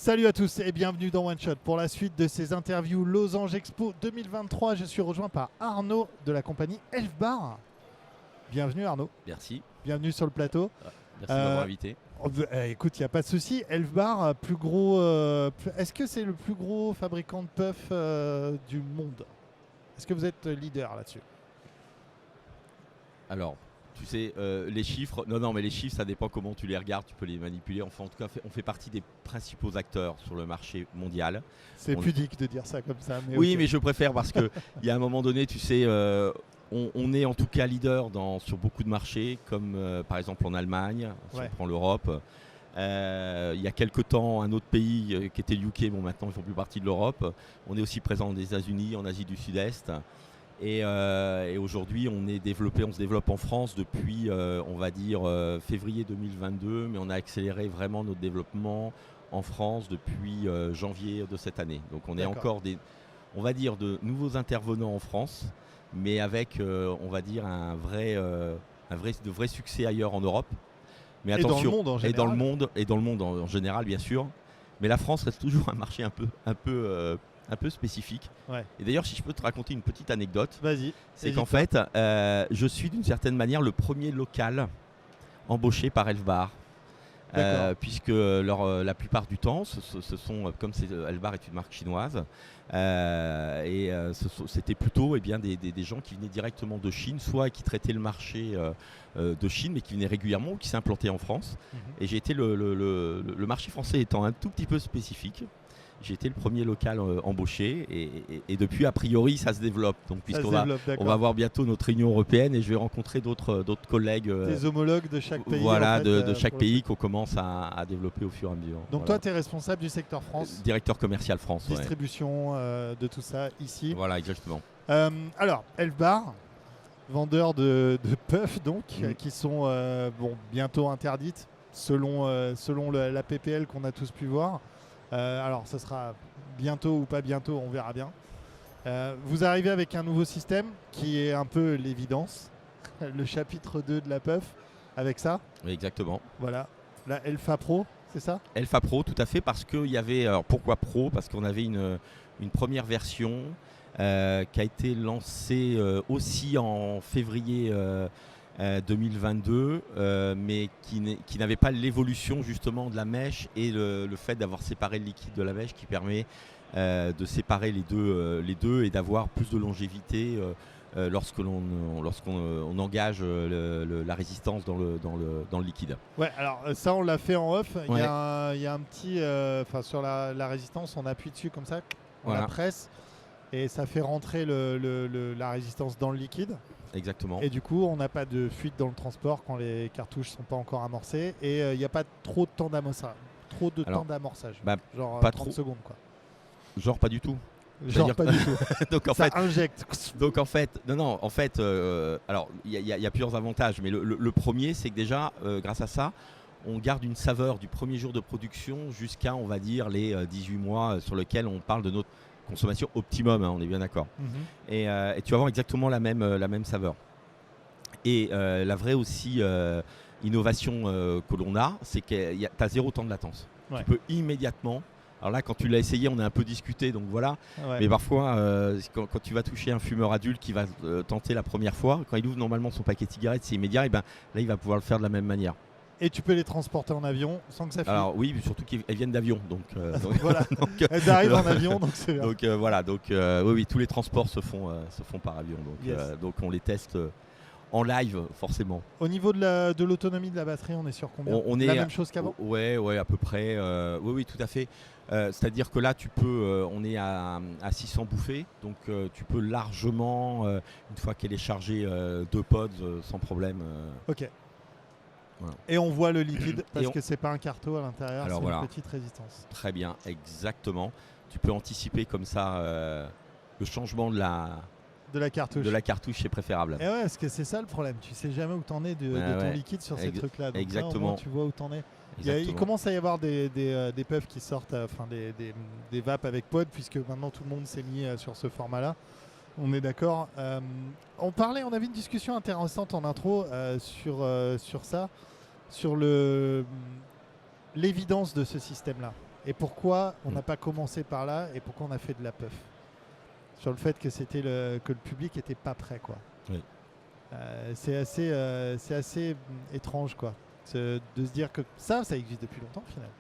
Salut à tous et bienvenue dans One Shot. Pour la suite de ces interviews Losange Expo 2023, je suis rejoint par Arnaud de la compagnie Elfbar. Bienvenue Arnaud. Merci. Bienvenue sur le plateau. Merci de m'avoir invité. Écoute, il n'y a pas de souci. Elfbar, plus gros. Est-ce que c'est le plus gros fabricant de puffs du monde? Est-ce que vous êtes leader là-dessus? Alors, tu sais, les chiffres, mais les chiffres, ça dépend comment tu les regardes, tu peux les manipuler. Enfin, en tout cas, on fait partie des principaux acteurs sur le marché mondial. C'est pudique de dire ça comme ça. Mais oui, okay. mais je préfère parce qu'il y a un moment donné, tu sais, on est en tout cas leader sur beaucoup de marchés, comme par exemple en Allemagne, si on prend l'Europe. Il y a quelques temps, un autre pays qui était le UK, bon maintenant ils ne font plus partie de l'Europe. On est aussi présent aux États-Unis, en Asie du Sud-Est. Et aujourd'hui, on se développe en France depuis, on va dire, février 2022, mais on a accéléré vraiment notre développement en France depuis janvier de cette année. Donc on est encore on va dire, de nouveaux intervenants en France, mais avec, on va dire, de vrais succès ailleurs en Europe. Mais attention, et dans le monde en général, bien sûr. Mais la France reste toujours un marché un peu spécifique. Ouais. Et d'ailleurs, si je peux te raconter une petite anecdote, c'est qu'en pas. fait, je suis d'une certaine manière le premier local embauché par Elfbar. Puisque la plupart du temps, ce sont, comme Elfbar est une marque chinoise, c'était plutôt des gens qui venaient directement de Chine, soit qui traitaient le marché de Chine, mais qui venaient régulièrement ou qui s'implantaient en France. Et j'ai été le marché français étant un tout petit peu spécifique. J'ai été le premier local embauché et depuis, a priori, ça se développe. Donc, puisqu'on va avoir bientôt notre réunion européenne et je vais rencontrer d'autres collègues. Des homologues de chaque pays. Voilà, de chaque pays qu'on commence à développer au fur et à mesure. Donc, toi, tu es responsable du secteur France. Directeur commercial France. Distribution de tout ça ici. Voilà, exactement. Alors, Elfbar, vendeur de puffs, donc, qui sont bientôt interdites selon la PPL qu'on a tous pu voir. Alors, ça sera bientôt ou pas bientôt, on verra bien. Vous arrivez avec un nouveau système qui est un peu l'évidence, le chapitre 2 de la puff, avec ça. Oui, exactement. Voilà, la Elfa Pro, c'est ça? Elfa Pro, tout à fait, parce qu'il y avait... Alors, pourquoi Pro? Parce qu'on avait une première version qui a été lancée aussi en février 2022, mais qui n'avait pas l'évolution justement de la mèche et le fait d'avoir séparé le liquide de la mèche qui permet de séparer les deux et d'avoir plus de longévité lorsqu'on engage la résistance dans le liquide. Ouais, alors ça on l'a fait en off. Il y a un petit, sur la résistance, on appuie dessus comme ça, on la presse et ça fait rentrer la résistance dans le liquide. Exactement. Et du coup, on n'a pas de fuite dans le transport quand les cartouches ne sont pas encore amorcées. Et il n'y a pas trop de temps d'amorçage. Temps d'amorçage. Genre pas 30 secondes, quoi. Genre pas du tout. Genre pas du tout. Donc en ça fait, injecte. Donc en fait, alors il y a plusieurs avantages. Mais le premier, c'est que déjà, grâce à ça, on garde une saveur du premier jour de production jusqu'à, on va dire, les 18 mois sur lesquels on parle de notre consommation optimum, on est bien d'accord. Et tu vas avoir exactement la même saveur. Et la vraie aussi innovation que l'on a, c'est que tu as 0 temps de latence. Tu peux immédiatement... Alors là, quand tu l'as essayé, on a un peu discuté, donc voilà. Mais parfois, quand tu vas toucher un fumeur adulte qui va tenter la première fois, quand il ouvre normalement son paquet de cigarettes, c'est immédiat, et là, il va pouvoir le faire de la même manière. Et tu peux les transporter en avion sans que ça fuite. Alors oui, surtout qu'elles viennent d'avion, donc voilà. Elles arrivent en avion, donc c'est bien. Donc voilà, oui, tous les transports se font par avion, donc on les teste en live forcément. Au niveau de l'autonomie de la batterie, on est sur combien? On est la même chose qu'avant? Ouais, à peu près. Oui, tout à fait. C'est-à-dire que là, on est à 600 bouffées, donc tu peux largement, une fois qu'elle est chargée, 2 pods sans problème. Ok. Voilà. Et on voit le liquide parce que c'est pas un carto à l'intérieur, c'est voilà. une petite résistance. Très bien, exactement. Tu peux anticiper comme ça le changement de la cartouche, c'est préférable. Et ouais, parce que c'est ça le problème. Tu sais jamais où t'en es de ton liquide sur ces trucs-là. Donc exactement. Là, tu vois où t'en es. Il commence à y avoir des puffs qui sortent, des vapes avec pod, puisque maintenant tout le monde s'est mis sur ce format-là. On est d'accord. On avait une discussion intéressante en intro sur ça, sur l'évidence de ce système-là. Et pourquoi on n'a pas commencé par là et pourquoi on a fait de la puff? Sur le fait que que le public n'était pas prêt, quoi. Oui. C'est assez étrange, quoi, de se dire que ça existe depuis longtemps, finalement.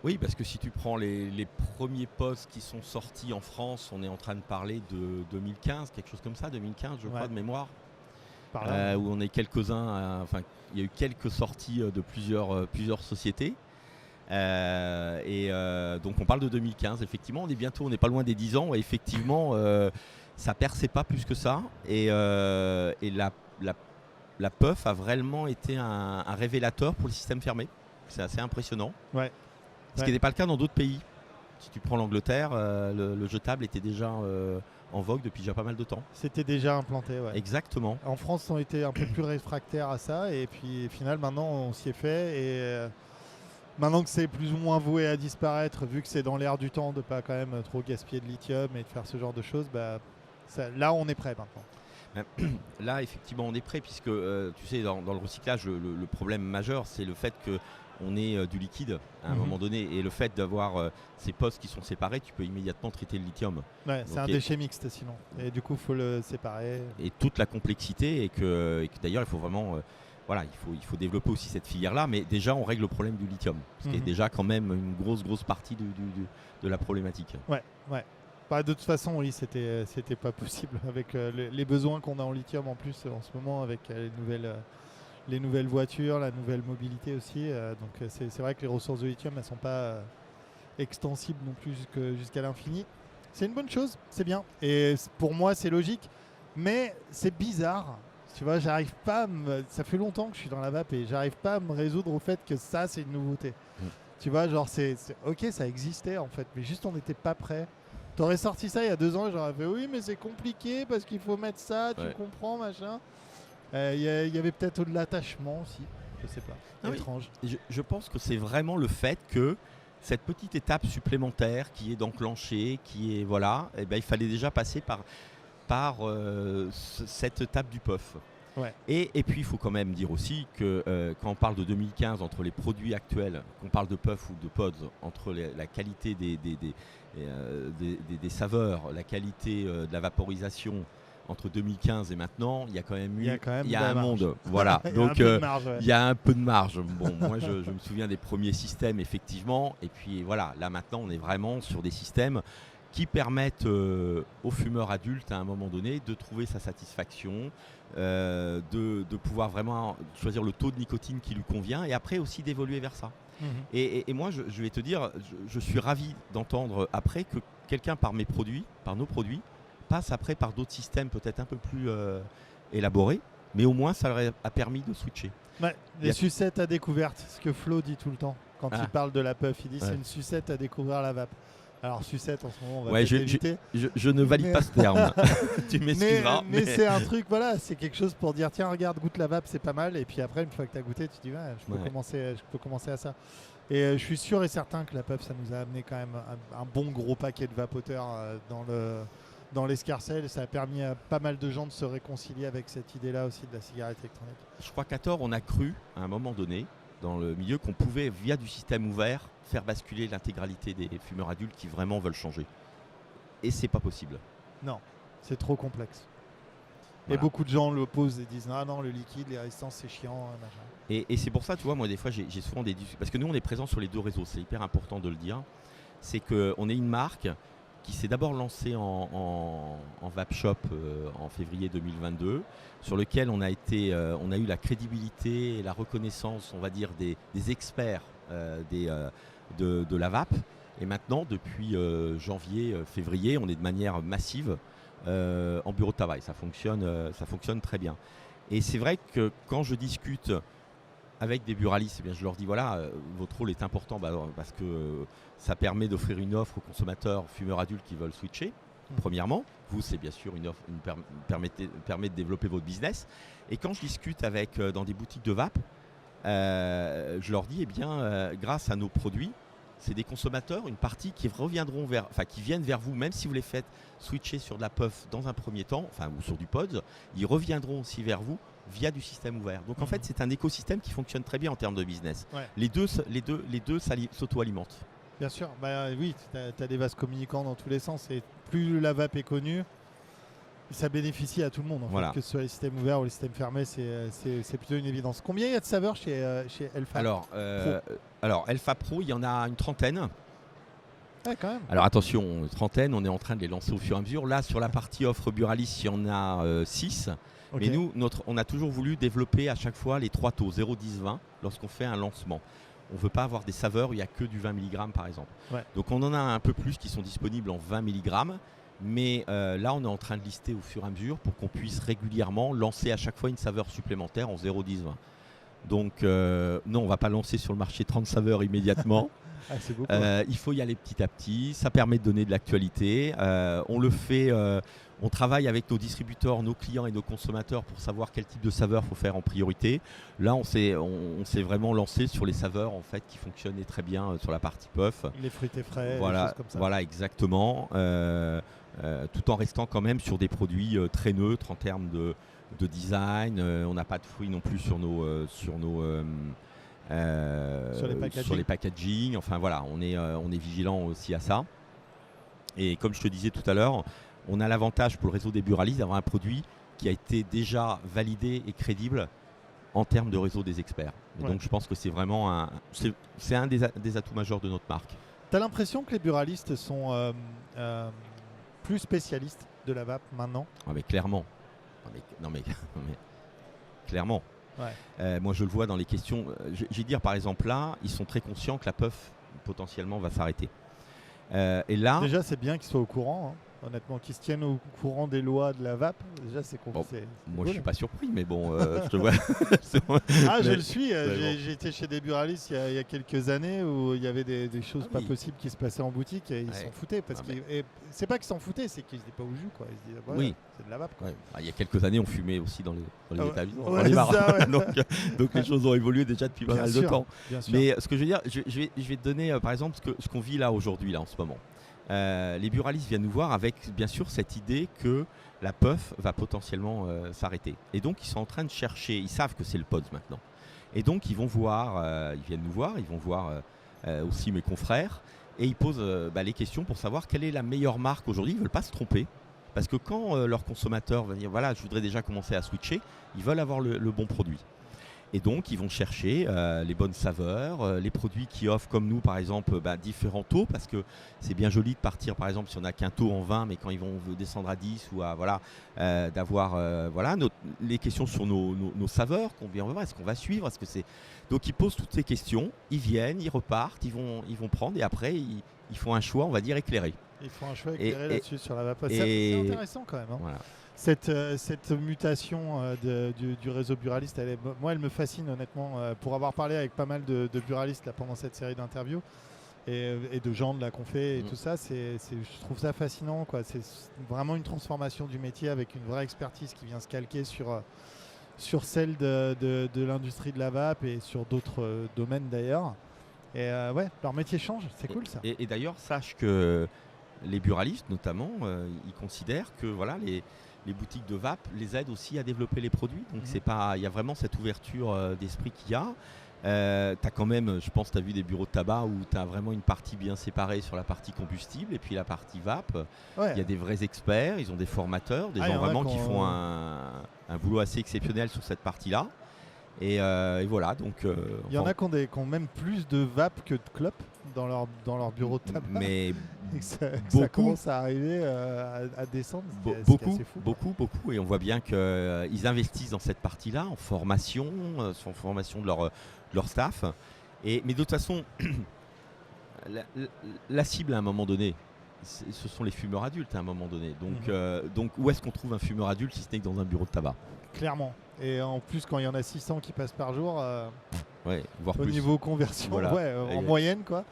Oui, parce que si tu prends les premiers pods qui sont sortis en France, on est en train de parler de 2015, quelque chose comme ça, 2015 je crois de mémoire, où on est quelques-uns, il y a eu quelques sorties de plusieurs sociétés. Donc on parle de 2015, effectivement, on n'est pas loin des 10 ans, et effectivement ça perçait pas plus que ça, et la puff a vraiment été un révélateur pour le système fermé. C'est assez impressionnant. Ouais. Ce qui n'était pas le cas dans d'autres pays. Si tu prends l'Angleterre, le jetable était déjà en vogue depuis déjà pas mal de temps. C'était déjà implanté, ouais. Exactement. En France, on était un peu plus réfractaires à ça, et puis au final, maintenant, on s'y est fait, et maintenant que c'est plus ou moins voué à disparaître, vu que c'est dans l'air du temps de pas quand même trop gaspiller de lithium et de faire ce genre de choses, là, on est prêt maintenant. Là, effectivement, on est prêt, puisque tu sais, dans le recyclage, le problème majeur, c'est le fait qu'on ait du liquide à un moment donné, et le fait d'avoir ces postes qui sont séparés, tu peux immédiatement traiter le lithium. Ouais, c'est un déchet mixte sinon, et du coup, il faut le séparer. Et toute la complexité, et que d'ailleurs, il faut vraiment... il faut développer aussi cette filière-là, mais déjà, on règle le problème du lithium, ce qui est déjà quand même une grosse partie de la problématique. Ouais. De toute façon, oui, c'était pas possible avec les besoins qu'on a en lithium en plus en ce moment, avec les nouvelles voitures, la nouvelle mobilité aussi. Donc c'est vrai que les ressources de lithium, elles sont pas extensibles non plus jusqu'à l'infini. C'est une bonne chose, c'est bien. Et pour moi, c'est logique, mais c'est bizarre. Tu vois, j'arrive pas ça fait longtemps que je suis dans la vape et j'arrive pas à me résoudre au fait que ça, c'est une nouveauté. Tu vois, genre, ok, ça existait en fait, mais juste on n'était pas prêt. T'aurais sorti ça il y a 2 ans, j'aurais fait oui, mais c'est compliqué parce qu'il faut mettre ça, tu comprends, machin. Il y avait peut-être de l'attachement aussi, je sais pas, étrange. Oui. Je pense que c'est vraiment le fait que cette petite étape supplémentaire qui est d'enclencher, il fallait déjà passer par cette étape du puff. Ouais. Et puis il faut quand même dire aussi que quand on parle de 2015, entre les produits actuels, qu'on parle de puff ou de pods, entre la qualité des saveurs, la qualité de la vaporisation, entre 2015 et maintenant, il y a quand même un monde. Voilà. Donc il y a un peu de marge. Bon, moi je me souviens des premiers systèmes, effectivement, et puis voilà, là maintenant on est vraiment sur des systèmes qui permettent aux fumeurs adultes à un moment donné de trouver sa satisfaction, de pouvoir vraiment choisir le taux de nicotine qui lui convient, et après aussi d'évoluer vers ça. Et moi je vais te dire, je suis ravi d'entendre après que quelqu'un par nos produits, passe après par d'autres systèmes peut-être un peu plus élaborés, mais au moins ça leur a permis de switcher. Ouais, les sucettes à découverte, ce que Flo dit tout le temps quand il parle de la puff, il dit c'est une sucette à découvrir la vape. Alors sucette en ce moment on va éviter. Je ne valide pas ce terme. Tu m'excuseras. Mais c'est un truc, voilà, c'est quelque chose pour dire tiens regarde, goûte la vape, c'est pas mal, et puis après une fois que tu as goûté tu dis je peux commencer à ça. Et je suis sûr et certain que la puff ça nous a amené quand même un bon gros paquet de vapoteurs dans l'escarcelle. Ça a permis à pas mal de gens de se réconcilier avec cette idée-là aussi de la cigarette électronique. Je crois qu'à tort, on a cru à un moment donné dans le milieu qu'on pouvait, via du système ouvert, faire basculer l'intégralité des fumeurs adultes qui vraiment veulent changer. Et c'est pas possible. Non, c'est trop complexe. Voilà. Et beaucoup de gens l'opposent et disent ah non, le liquide, les résistances c'est chiant. Et c'est pour ça, tu vois, moi des fois j'ai souvent des discussions. Parce que nous on est présents sur les 2 réseaux, c'est hyper important de le dire. C'est qu'on est une marque qui s'est d'abord lancée en vape shop en février 2022, sur lequel on a eu la crédibilité et la reconnaissance, on va dire, des experts de la vape. Et maintenant, depuis janvier, février, on est de manière massive en bureau de travail. Ça fonctionne très bien. Et c'est vrai que quand je discute avec des buralistes, je leur dis voilà, votre rôle est important parce que ça permet d'offrir une offre aux consommateurs fumeurs adultes qui veulent switcher. Premièrement, vous, c'est bien sûr une offre qui permet de développer votre business. Et quand je discute dans des boutiques de vape, je leur dis grâce à nos produits, c'est des consommateurs, une partie qui viennent vers vous, même si vous les faites switcher sur de la puff dans un premier temps, ou sur du pod, ils reviendront aussi vers vous via du système ouvert. Donc en fait, c'est un écosystème qui fonctionne très bien en termes de business. Ouais. Les deux s'auto-alimentent. Bien sûr, oui, tu as des vases communicants dans tous les sens et plus la vape est connue, ça bénéficie à tout le monde. En fait, que ce soit les systèmes ouverts ou les systèmes fermés, c'est plutôt une évidence. Combien il y a de saveurs chez Elfa Pro? Alors, Elfa Pro, il y en a une trentaine. Ouais, quand même. Alors attention, une trentaine, on est en train de les lancer au fur et à mesure. Là, sur la partie offre Buralis, il y en a 6. Okay. Mais nous, on a toujours voulu développer à chaque fois les 3 taux, 0, 10, 20, lorsqu'on fait un lancement. On ne veut pas avoir des saveurs où il n'y a que du 20 mg par exemple. Ouais. Donc on en a un peu plus qui sont disponibles en 20 mg. Mais là, on est en train de lister au fur et à mesure pour qu'on puisse régulièrement lancer à chaque fois une saveur supplémentaire en 0, 10, 20. Donc non, on ne va pas lancer sur le marché 30 saveurs immédiatement. Ah, c'est beaucoup, il faut y aller petit à petit, ça permet de donner de l'actualité. On le fait, on travaille avec nos distributeurs, nos clients et nos consommateurs pour savoir quel type de saveur il faut faire en priorité. Là, on s'est vraiment lancé sur les saveurs en fait, qui fonctionnaient très bien sur la partie puff. Les fruités frais, voilà, des choses comme ça. Voilà, exactement. Tout en restant quand même sur des produits très neutres en termes de design. On n'a pas de fruits non plus sur les packaging. Enfin voilà, on est vigilant aussi à ça. Et comme je te disais tout à l'heure, on a l'avantage pour le réseau des Buralis d'avoir un produit qui a été déjà validé et crédible en termes de réseau des experts. Et donc je pense que c'est vraiment c'est un des atouts majeurs de notre marque. Tu as l'impression que les buralistes sont plus spécialistes de la vape maintenant? Mais clairement. Non mais clairement. Ouais. Moi, je le vois dans les questions. Je vais dire, par exemple, là, ils sont très conscients que la puff, potentiellement, va s'arrêter. Et là, déjà, c'est bien qu'ils soient au courant, honnêtement, qu'ils se tiennent au courant des lois de la vape. Déjà, c'est compliqué. Moi, cool. Je suis pas surpris, mais bon, je te vois. Je le suis. J'ai été chez des buralistes il y a quelques années où il y avait des choses pas possibles qui se passaient en boutique et ils s'en foutaient. C'est pas qu'ils s'en foutaient, c'est qu'ils n'étaient pas au jus, quoi. Ils se disaient, c'est de la vape. Quoi. Il y a quelques années, on fumait aussi dans les établissements. Donc les choses ont évolué déjà depuis pas mal de temps. Mais ce que je veux dire, je vais te donner, par exemple, ce qu'on vit là aujourd'hui, là en ce moment. Les buralistes viennent nous voir avec bien sûr cette idée que la puff va potentiellement s'arrêter. Et donc ils sont en train de chercher, ils savent que c'est le PODS maintenant. Et donc ils vont voir, ils viennent nous voir, ils vont voir aussi mes confrères et ils posent les questions pour savoir quelle est la meilleure marque aujourd'hui. Ils ne veulent pas se tromper. Parce que quand leurs consommateurs vont dire voilà, je voudrais déjà commencer à switcher, ils veulent avoir le bon produit. Et donc, ils vont chercher les bonnes saveurs, les produits qui offrent comme nous, par exemple, différents taux, parce que c'est bien joli de partir, par exemple, si on n'a qu'un taux en 20, mais quand ils vont descendre à 10 ou à d'avoir les questions sur nos saveurs, combien on va voir, est-ce qu'on va suivre, est-ce que c'est... Donc, ils posent toutes ces questions, ils viennent, ils repartent, ils vont prendre et après, ils font un choix, on va dire, éclairé. Ils font un choix éclairé là-dessus sur la vapeur. C'est intéressant quand même. Voilà. Cette mutation du réseau buraliste, elle me fascine honnêtement. Pour avoir parlé avec pas mal de buralistes là, pendant cette série d'interviews et de gens de la confé et tout ça, je trouve ça fascinant, quoi. C'est vraiment une transformation du métier avec une vraie expertise qui vient se calquer sur celle de l'industrie de la vape et sur d'autres domaines d'ailleurs. Et leur métier change, c'est cool ça. Et d'ailleurs, sache que les buralistes notamment, ils considèrent que voilà, les boutiques de vape les aident aussi à développer les produits. Donc il y a vraiment cette ouverture d'esprit qu'il y a. Tu as quand même, je pense, tu as vu des bureaux de tabac où tu as vraiment une partie bien séparée sur la partie combustible et puis la partie vape. Il y a des vrais experts, ils ont des formateurs, des gens vraiment qui font un boulot assez exceptionnel sur cette partie-là. Et voilà, donc... il y en a qui ont même plus de vape que de clopes dans leur bureau de tabac. Mais ça commence à arriver à descendre. Beaucoup. Et on voit bien qu'ils investissent dans cette partie-là, en formation de leur staff. Mais de toute façon, la cible à un moment donné, ce sont les fumeurs adultes à un moment donné. Donc où est-ce qu'on trouve un fumeur adulte si ce n'est que dans un bureau de tabac ? Clairement. Et en plus, quand il y en a 600 qui passent par jour, voire au plus. Niveau conversion, en moyenne, quoi.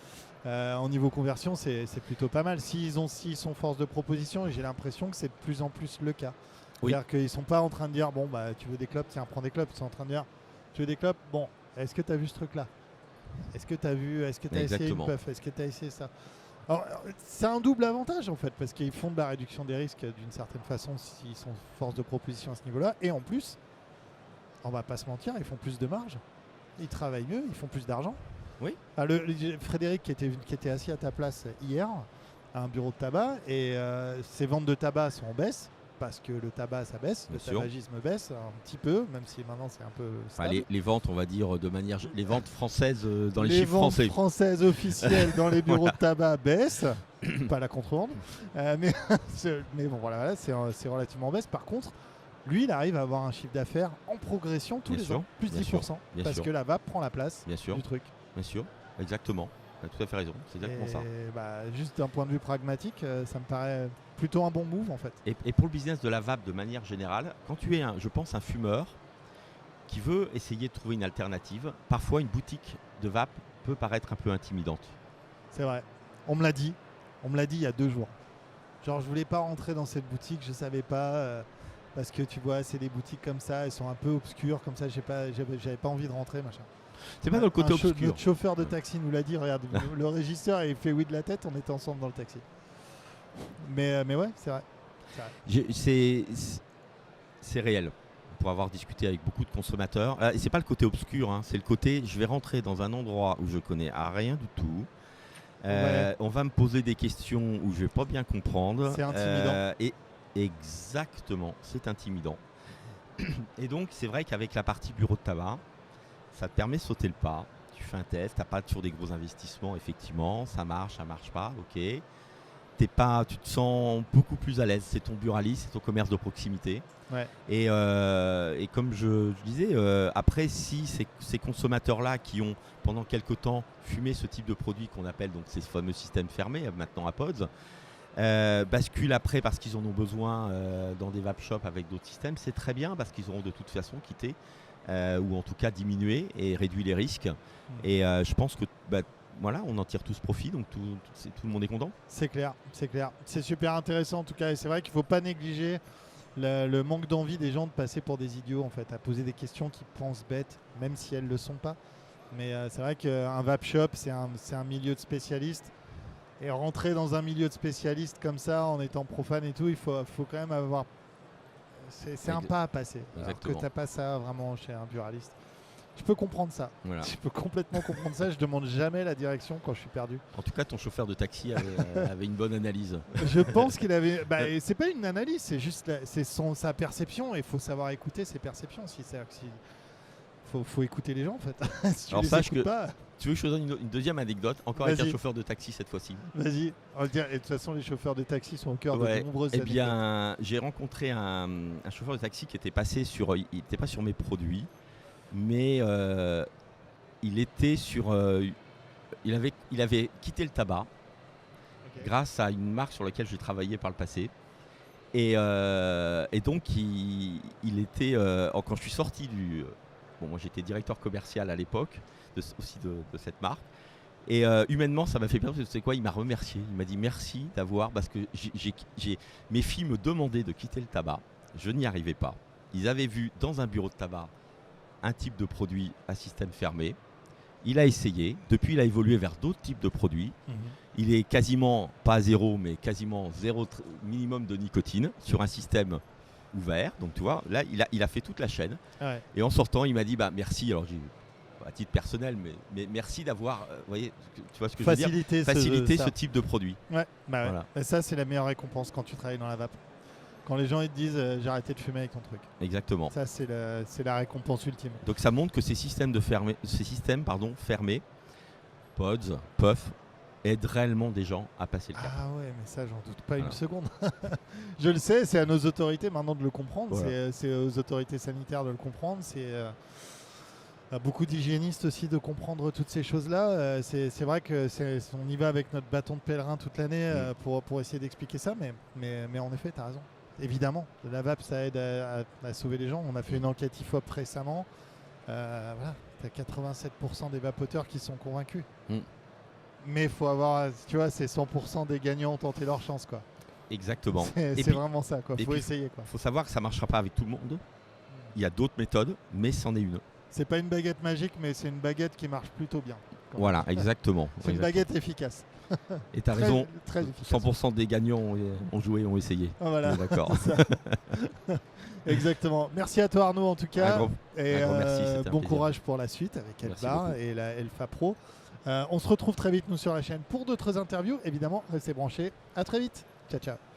En niveau conversion, c'est plutôt pas mal. S'ils sont force de proposition, et j'ai l'impression que c'est de plus en plus le cas. C'est-à-dire qu'ils ne sont pas en train de dire bon, tu veux des clopes, tiens, prends des clopes. Ils sont en train de dire tu veux des clopes, bon, est-ce que tu as vu ce truc-là ? Est-ce que tu as essayé une puff ? Est-ce que tu as essayé ça ? Alors, c'est un double avantage en fait, parce qu'ils font de la réduction des risques d'une certaine façon s'ils sont force de proposition à ce niveau-là. Et en plus, on va pas se mentir, ils font plus de marge, ils travaillent mieux, ils font plus d'argent. Oui. Frédéric qui était assis à ta place hier à un bureau de tabac et ses ventes de tabac sont en baisse parce que le tabac ça baisse, le tabagisme baisse un petit peu, même si maintenant c'est un peu stable. Les ventes, on va dire les ventes françaises dans les chiffres français. Les ventes françaises officielles dans les bureaux de tabac baissent, pas la contrebande, mais bon voilà, c'est relativement baisse. Par contre, lui, il arrive à avoir un chiffre d'affaires en progression tous les ans, plus 10%, parce que la vape prend la place du truc. Bien sûr, exactement. Tu as tout à fait raison, c'est exactement ça. Juste d'un point de vue pragmatique, ça me paraît plutôt un bon move en fait. Et pour le business de la vape de manière générale, quand tu es je pense un fumeur qui veut essayer de trouver une alternative, parfois une boutique de vape peut paraître un peu intimidante. C'est vrai, on me l'a dit il y a 2 jours. Genre je voulais pas rentrer dans cette boutique, je savais pas, parce que tu vois c'est des boutiques comme ça, elles sont un peu obscures, comme ça j'avais pas envie de rentrer machin. C'est pas dans le côté obscur. Notre chauffeur de taxi nous l'a dit, regarde, le régisseur il fait oui de la tête, on était ensemble dans le taxi. Mais ouais, c'est vrai. C'est réel. Pour avoir discuté avec beaucoup de consommateurs, et c'est pas le côté obscur, c'est le côté je vais rentrer dans un endroit où je connais rien du tout. On va me poser des questions où je vais pas bien comprendre. C'est intimidant. Et exactement, c'est intimidant. Et donc c'est vrai qu'avec la partie bureau de tabac, ça te permet de sauter le pas. Tu fais un test, t'as pas toujours des gros investissements, effectivement, ça marche pas, ok. Tu te sens beaucoup plus à l'aise. C'est ton burali, c'est ton commerce de proximité. Ouais. Et comme je disais, après, si ces consommateurs-là qui ont pendant quelque temps fumé ce type de produit qu'on appelle donc ces fameux systèmes fermés, maintenant à pods, basculent après parce qu'ils en ont besoin dans des vape shops avec d'autres systèmes, c'est très bien parce qu'ils auront de toute façon quitté ou en tout cas diminué et réduit les risques. Et je pense que voilà, on en tire tous profit, donc tout le monde est content. C'est clair. C'est super intéressant en tout cas, et c'est vrai qu'il ne faut pas négliger le manque d'envie des gens de passer pour des idiots en fait, à poser des questions qu'ils pensent bêtes, même si elles ne le sont pas. Mais c'est vrai qu'un vape shop, c'est un milieu de spécialistes. Et rentrer dans un milieu de spécialistes comme ça, en étant profane et tout, il faut quand même avoir... C'est un pas à passer. Alors que tu n'as pas ça vraiment chez un buraliste. Je peux comprendre ça. Voilà. Je peux complètement comprendre ça. Je demande jamais la direction quand je suis perdu. En tout cas, ton chauffeur de taxi avait une bonne analyse. Je pense qu'il avait. C'est pas une analyse, c'est juste sa perception. Et il faut savoir écouter ses perceptions. Faut écouter les gens en fait. Si alors sache que tu veux que je te donne une deuxième anecdote, encore avec un chauffeur de taxi cette fois-ci. Vas-y. Et de toute façon, les chauffeurs de taxi sont au cœur de nombreuses anecdotes. Eh bien, j'ai rencontré un chauffeur de taxi qui était passé sur. Il n'était pas sur mes produits. Mais il était sur. Il avait quitté le tabac grâce à une marque sur laquelle j'ai travaillé par le passé. Et donc, il était. Quand je suis sorti du. Moi, j'étais directeur commercial à l'époque aussi de cette marque. Et humainement, ça m'a fait plaisir. C'est quoi ? Il m'a remercié. Il m'a dit merci d'avoir. Parce que mes filles me demandaient de quitter le tabac. Je n'y arrivais pas. Ils avaient vu dans un bureau de tabac un type de produit à système fermé. Il a essayé. Depuis, il a évolué vers d'autres types de produits. Il est quasiment, pas à zéro, mais quasiment zéro minimum de nicotine sur un système ouvert. Donc, tu vois, là, il a fait toute la chaîne. Ouais. Et en sortant, il m'a dit merci. Alors, à titre personnel, mais merci d'avoir voyez, tu vois ce que je veux dire, facilité ce type de produit. Ouais, voilà. Et ça, c'est la meilleure récompense quand tu travailles dans la vape. Quand les gens ils te disent j'ai arrêté de fumer avec ton truc. Exactement. Ça c'est la récompense ultime. Donc ça montre que ces systèmes fermés, pods, puff, aident réellement des gens à passer le cap. Ah ouais, mais ça j'en doute pas une seconde. Je le sais, c'est à nos autorités maintenant de le comprendre. Voilà. C'est aux autorités sanitaires de le comprendre. C'est à beaucoup d'hygiénistes aussi de comprendre toutes ces choses-là. C'est vrai que on y va avec notre bâton de pèlerin toute l'année pour essayer d'expliquer ça. Mais en effet, tu as raison. Évidemment, la vape, ça aide à sauver les gens. On a fait une enquête IFOP récemment. Voilà, tu as 87% des vapoteurs qui sont convaincus. Mais il faut avoir, tu vois, c'est 100% des gagnants ont tenté leur chance, quoi. Exactement. C'est vraiment ça, quoi. Faut essayer, quoi. Il faut savoir que ça ne marchera pas avec tout le monde. Il y a d'autres méthodes, mais c'en est une. C'est pas une baguette magique, mais c'est une baguette qui marche plutôt bien. Voilà, exactement. C'est une baguette efficace. Et tu as raison, très 100% des gagnants ont joué, ont essayé. Ah, voilà. D'accord. Exactement. Merci à toi Arnaud en tout cas. Un grand merci, bon courage pour la suite avec Elbar et la Elfa Pro. On se retrouve très vite nous sur la chaîne pour d'autres interviews. Évidemment, restez branchés. À très vite. Ciao ciao.